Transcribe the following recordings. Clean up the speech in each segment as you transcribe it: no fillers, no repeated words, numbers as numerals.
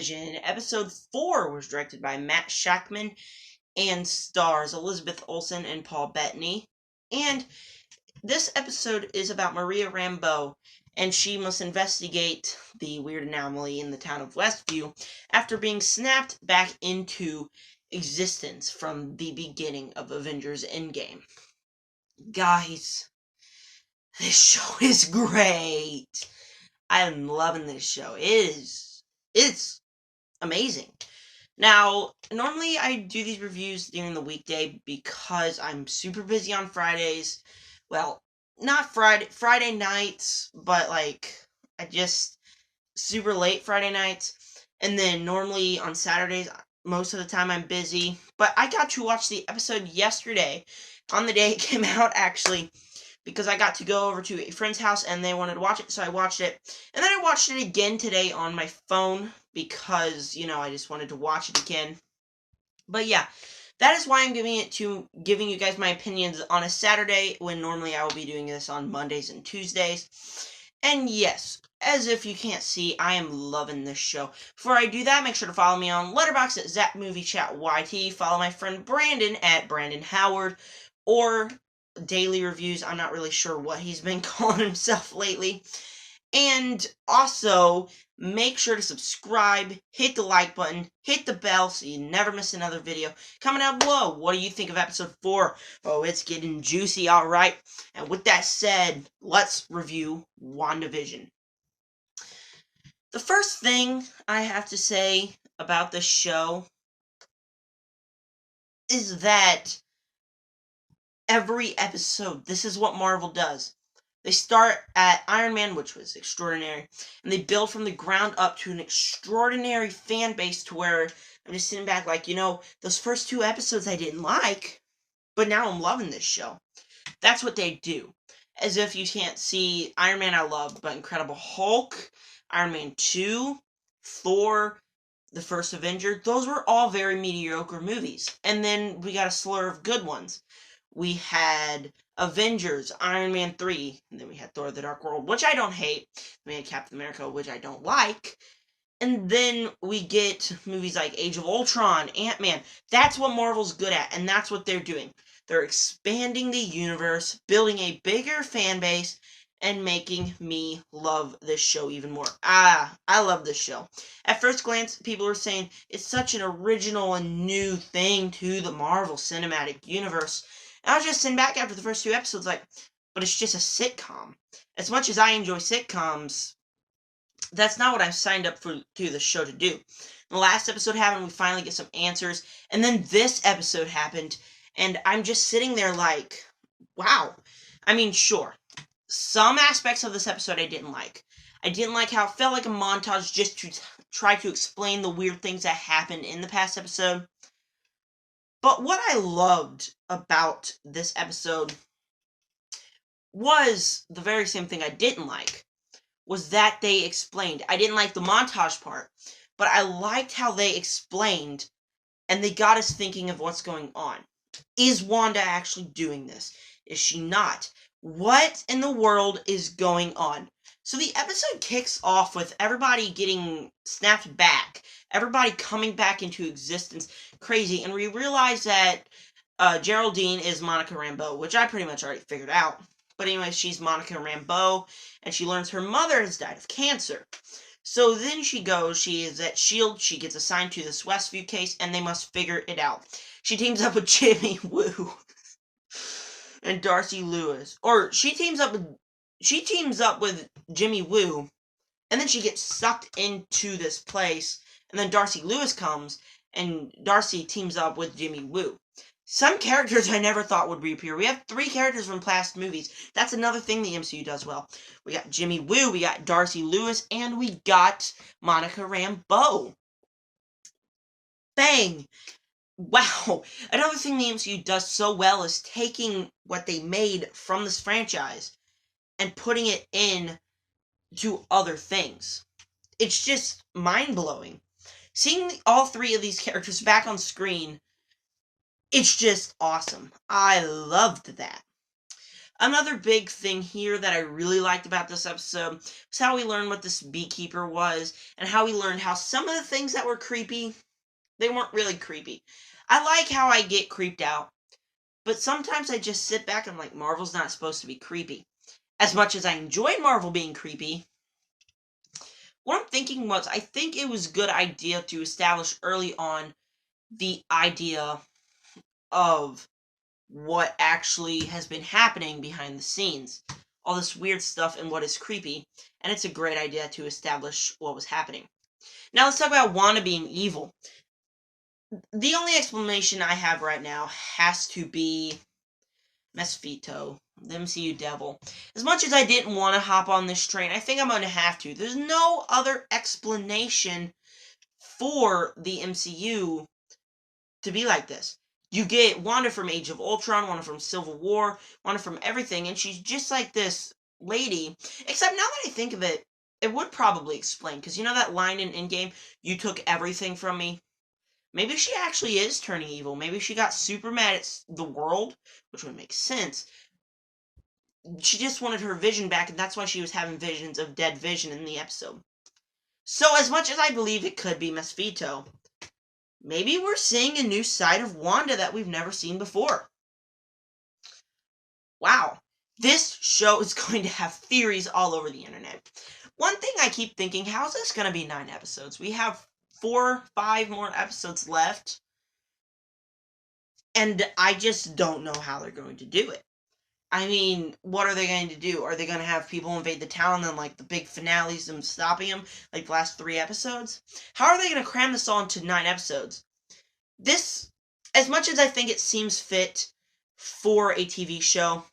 WandaVision. Episode 4 was directed by Matt Shakman and stars Elizabeth Olsen and Paul Bettany. And this episode is about Maria Rambeau, and she must investigate the weird anomaly in the town of Westview after being snapped back into existence from the beginning of Avengers Endgame. Guys, this show is great. I'm loving this show. It's amazing. Now, normally I do these reviews during the weekday because I'm super busy on Fridays. Well, not Friday nights, but I just super late Friday nights. And then normally on Saturdays, most of the time I'm busy. But I got to watch the episode yesterday, on the day it came out actually, because I got to go over to a friend's house and they wanted to watch it, so I watched it. And then I watched it again today on my phone because, I just wanted to watch it again. But yeah, that is why I'm giving you guys my opinions on a Saturday when normally I will be doing this on Mondays and Tuesdays. And yes, as if you can't see, I am loving this show. Before I do that, make sure to follow me on Letterboxd at ZapMovieChatYT. Follow my friend Brandon at Brandon Howard, or Daily Reviews. I'm not really sure what he's been calling himself lately. And also, make sure to subscribe, hit the like button, hit the bell so you never miss another video. Comment down below, what do you think of episode 4? Oh, it's getting juicy, alright. And with that said, let's review WandaVision. The first thing I have to say about this show is that every episode, this is what Marvel does. They start at Iron Man, which was extraordinary, and they build from the ground up to an extraordinary fan base to where I'm just sitting back those first 2 episodes I didn't like, but now I'm loving this show. That's what they do. As if you can't see, Iron Man I loved, but Incredible Hulk, Iron Man 2, Thor, the first Avenger, those were all very mediocre movies. And then we got a slur of good ones. We had Avengers, Iron Man 3, and then we had Thor: The Dark World, which I don't hate. We had Captain America, which I don't like. And then we get movies like Age of Ultron, Ant-Man. That's what Marvel's good at, and that's what they're doing. They're expanding the universe, building a bigger fan base, and making me love this show even more. I love this show. At first glance, people are saying it's such an original and new thing to the Marvel Cinematic Universe. And I was just sitting back after the first 2 episodes but it's just a sitcom. As much as I enjoy sitcoms, that's not what I've signed up to the show to do. The last episode happened, we finally get some answers, and then this episode happened, and I'm just sitting there wow. I mean, sure, some aspects of this episode I didn't like. I didn't like how it felt like a montage just to try to explain the weird things that happened in the past episode. But what I loved about this episode was the very same thing I didn't like, was that they explained. I didn't like the montage part, but I liked how they explained, and they got us thinking of what's going on. Is Wanda actually doing this? Is she not? What in the world is going on? So the episode kicks off with everybody getting snapped back, everybody coming back into existence, crazy, and we realize that Geraldine is Monica Rambeau, which I pretty much already figured out. But anyway, she's Monica Rambeau, and she learns her mother has died of cancer. So then she is at S.H.I.E.L.D., she gets assigned to this Westview case, and they must figure it out. She teams up with Jimmy Woo and Darcy Lewis. Or she teams up with Jimmy Woo, and then she gets sucked into this place, and then Darcy Lewis comes, and Darcy teams up with Jimmy Woo. Some characters I never thought would reappear. We have 3 characters from past movies. That's another thing the MCU does well. We got Jimmy Woo, we got Darcy Lewis, and we got Monica Rambeau. Bang! Wow! Another thing the MCU does so well is taking what they made from this franchise and putting it in to other things. It's just mind-blowing. Seeing all 3 of these characters back on screen, it's just awesome. I loved that. Another big thing here that I really liked about this episode was how we learned what this beekeeper was, and how we learned how some of the things that were creepy, they weren't really creepy. I like how I get creeped out, but sometimes I just sit back and I'm like, Marvel's not supposed to be creepy. As much as I enjoyed Marvel being creepy, what I'm thinking was, I think it was a good idea to establish early on the idea of what actually has been happening behind the scenes. All this weird stuff and what is creepy, and it's a great idea to establish what was happening. Now let's talk about Wanda being evil. The only explanation I have right now has to be Mesfito, the MCU devil. As much as I didn't want to hop on this train, I think I'm going to have to. There's no other explanation for the MCU to be like this. You get Wanda from Age of Ultron, Wanda from Civil War, Wanda from everything, and she's just like this lady. Except now that I think of it, it would probably explain, because you know that line in Endgame, you took everything from me? Maybe she actually is turning evil. Maybe she got super mad at the world, which would make sense. She just wanted her vision back, and that's why she was having visions of dead Vision in the episode. So as much as I believe it could be Mesfito, maybe we're seeing a new side of Wanda that we've never seen before. Wow. This show is going to have theories all over the internet. One thing I keep thinking, how's this going to be 9 episodes? We have 4, 5 more episodes left. And I just don't know how they're going to do it. I mean, what are they going to do? Are they going to have people invade the town and then, like, the big finales, them stopping them, like the last 3 episodes? How are they going to cram this all into 9 episodes? This, as much as I think it seems fit for a TV show,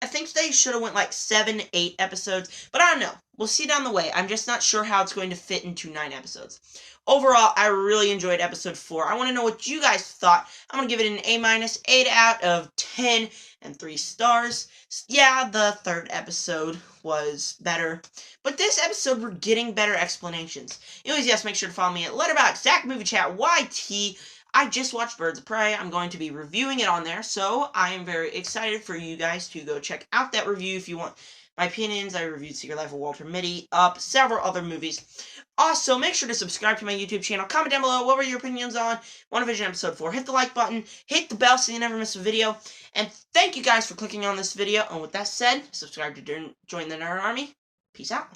I think they should have went like 7, 8 episodes, but I don't know. We'll see down the way. I'm just not sure how it's going to fit into 9 episodes. Overall, I really enjoyed episode 4. I want to know what you guys thought. I'm going to give it an A-, 8 out of 10, and 3 stars. Yeah, the 3rd episode was better, but this episode we're getting better explanations. Anyways, yes, make sure to follow me at Letterboxd, Movie Chat, YT. I just watched Birds of Prey. I'm going to be reviewing it on there, so I am very excited for you guys to go check out that review if you want my opinions. I reviewed Secret Life of Walter Mitty, several other movies. Also, make sure to subscribe to my YouTube channel. Comment down below what were your opinions on WandaVision Episode 4. Hit the like button, hit the bell so you never miss a video, and thank you guys for clicking on this video. And with that said, subscribe to join the Nerd Army. Peace out.